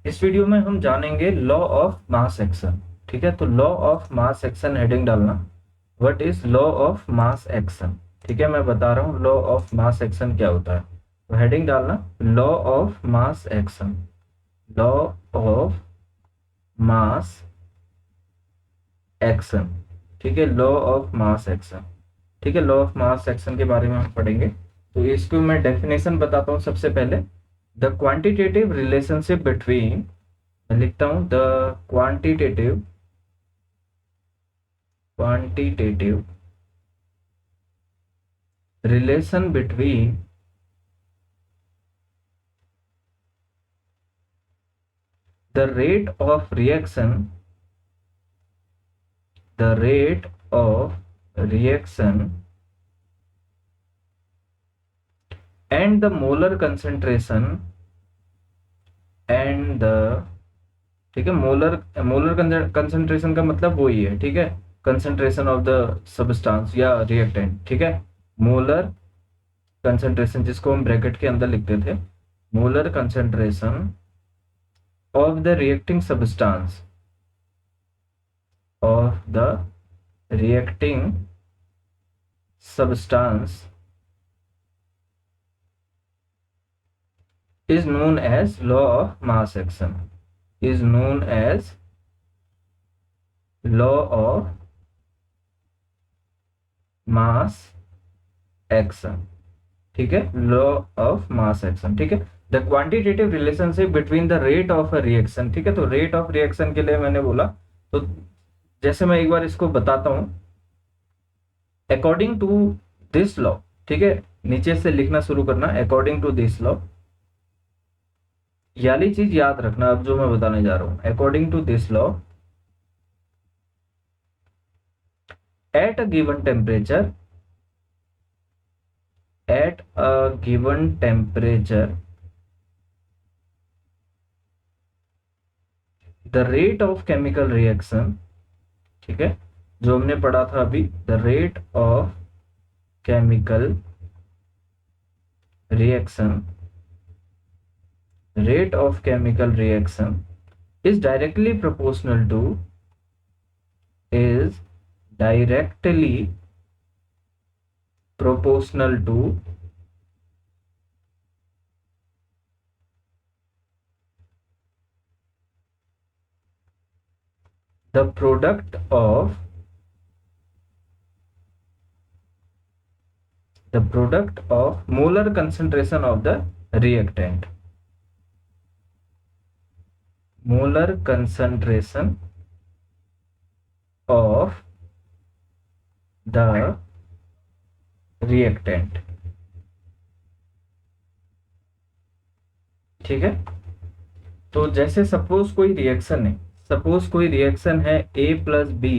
इस वीडियो में हम जानेंगे लॉ ऑफ मास एक्शन। ठीक है, तो law of mass action heading डालना, what is law of mass action. ठीक है, मैं बता रहा हूँ लॉ ऑफ मास एक्शन क्या होता है, तो हेडिंग डालना law of mass action, law of mass action. ठीक है, लॉ ऑफ मास एक्शन। ठीक है, लॉ ऑफ मास एक्शन के बारे में हम पढ़ेंगे। तो इसको मैं डेफिनेशन बताता हूँ सबसे पहले। द क्वांटिटेटिव रिलेशनशिप बिटवीन, मैं लिखता हूं the quantitative relation between the rate of reaction, the rate of reaction and the molar concentration and the, ठीक है, मोलर मोलर कंसेंट्रेशन का मतलब वही है, ठीक है, कंसेंट्रेशन ऑफ द सब्सटेंस या रिएक्टेंट। ठीक है, मोलर कंसेंट्रेशन जिसको हम ब्रैकेट के अंदर लिखते थे, molar concentration of the reacting substance, of the reacting substance is known as law of mass action, is known as law of mass action। ठीक है, लॉ ऑफ मास एक्शन। ठीक है, the quantitative relationship between the rate of a reaction. ठीक है, तो rate of reaction के लिए मैंने बोला, तो जैसे मैं एक बार इसको बताता हूं, अकॉर्डिंग टू दिस लॉ। ठीक है, नीचे से लिखना शुरू करना, अकॉर्डिंग टू दिस लॉ। ये वाली चीज याद रखना अब जो मैं बताने जा रहा हूं, according to this law, at a given temperature, at a given temperature the rate of chemical reaction. ठीक है, जो हमने पढ़ा था अभी, the rate of chemical reaction, rate of chemical reaction is directly proportional to, is directly proportional to the product of, the product of molar concentration of the reactant, molar concentration of the reactant। ठीक है, तो जैसे suppose कोई reaction है, suppose कोई reaction है A plus B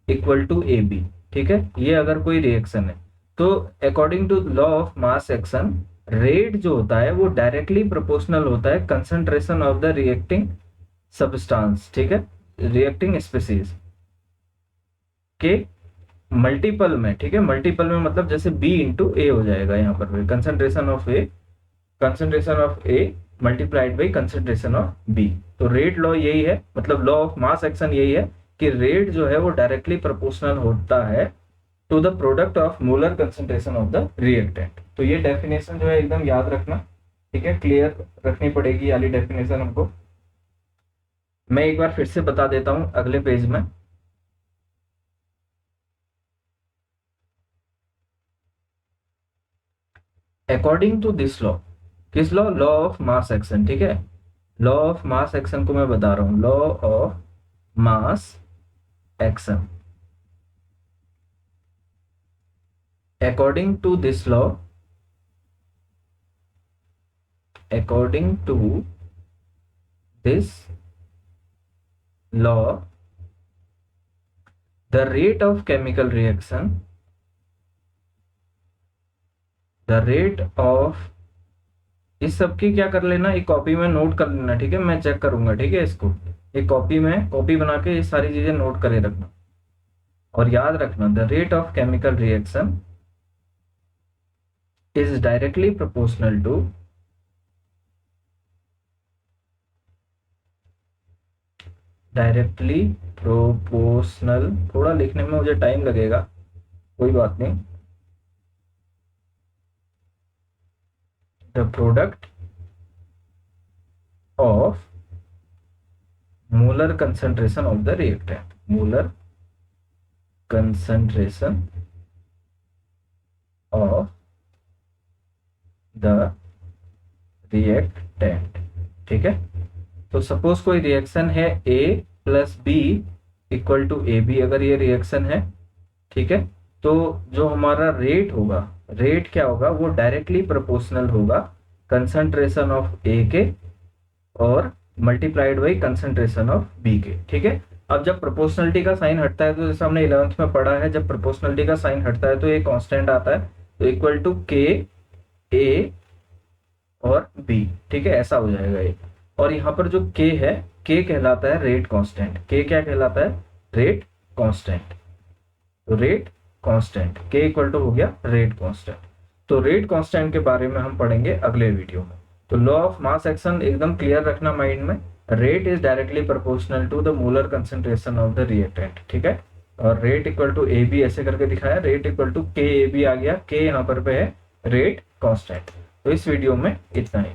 equal to A B. ठीक है, ये अगर कोई रिएक्शन है, तो according to law of mass action, rate जो होता है वो डायरेक्टली प्रोपोर्शनल होता है concentration of the reacting substance. ठीक है, रिएक्टिंग स्पीसीज के मल्टीपल में। ठीक है, मल्टीपल में मतलब जैसे बी इंटू ए हो जाएगा, यहाँ पर concentration of A, concentration of A multiplied by concentration of B. तो रेट लॉ यही है, मतलब लॉ ऑफ मास एक्शन यही है कि रेट जो है वो डायरेक्टली प्रोपोर्शनल होता है to the product of molar concentration of the reactant. तो ये डेफिनेशन जो है एकदम याद रखना। ठीक है, क्लियर रखनी पड़ेगी वाली डेफिनेशन हमको। मैं एक बार फिर से बता देता हूं अगले पेज में। अकॉर्डिंग टू दिस लॉ, किस law, law of mass action. ठीक है, लॉ ऑफ मास एक्शन को मैं बता रहा हूं, law of mass action. According to this law, according to this law, the rate of chemical reaction, the rate of, इस सब की क्या कर लेना, एक कॉपी में नोट कर लेना। ठीक है, मैं चेक करूंगा। ठीक है, इसको एक कॉपी में कॉपी बना के ये सारी चीजें नोट करे रखना और याद रखना, the rate of chemical reaction is directly proportional to, directly proportional, थोड़ा लिखने में मुझे टाइम लगेगा, कोई बात नहीं। The product of molar concentration of the reactant, molar concentration of the reactant, ठीक है। तो सपोज कोई रिएक्शन है A plus B equal to A B, अगर ये रिएक्शन है, ठीक है, तो जो हमारा रेट होगा, रेट क्या होगा, वो डायरेक्टली प्रोपोर्शनल होगा कंसंट्रेशन ऑफ ए के और multiplied by concentration of B के, ठीक है। अब जब प्रोपोर्शनलिटी का साइन हटता है, तो जैसे हमने 11th में पढ़ा है, जब प्रोपोर्शनलिटी का साइन हटता है तो ये कांस्टेंट आता है, तो इक्वल टू के ए और बी, ठीक है, ऐसा हो जाएगा ये। और यहाँ पर जो k है, k कहलाता है रेट कांस्टेंट, k क्या कहलाता है, रेट कांस्टेंट। तो rate constant k equal to हो गया रेट कांस्टेंट। तो रेट कांस्टेंट के बारे में हम पढ़ेंगे अगले वीडियो में। तो लॉ ऑफ मास एक्शन एकदम क्लियर रखना माइंड में, rate is directly proportional to the molar concentration of the reactant, ठीक है। और rate equal to A B ऐसे करके दिखाया, रेट इक्वल टू के ए बी आ गया, k यहाँ पर पे है रेट कांस्टेंट। तो इस वीडियो में इतना ही।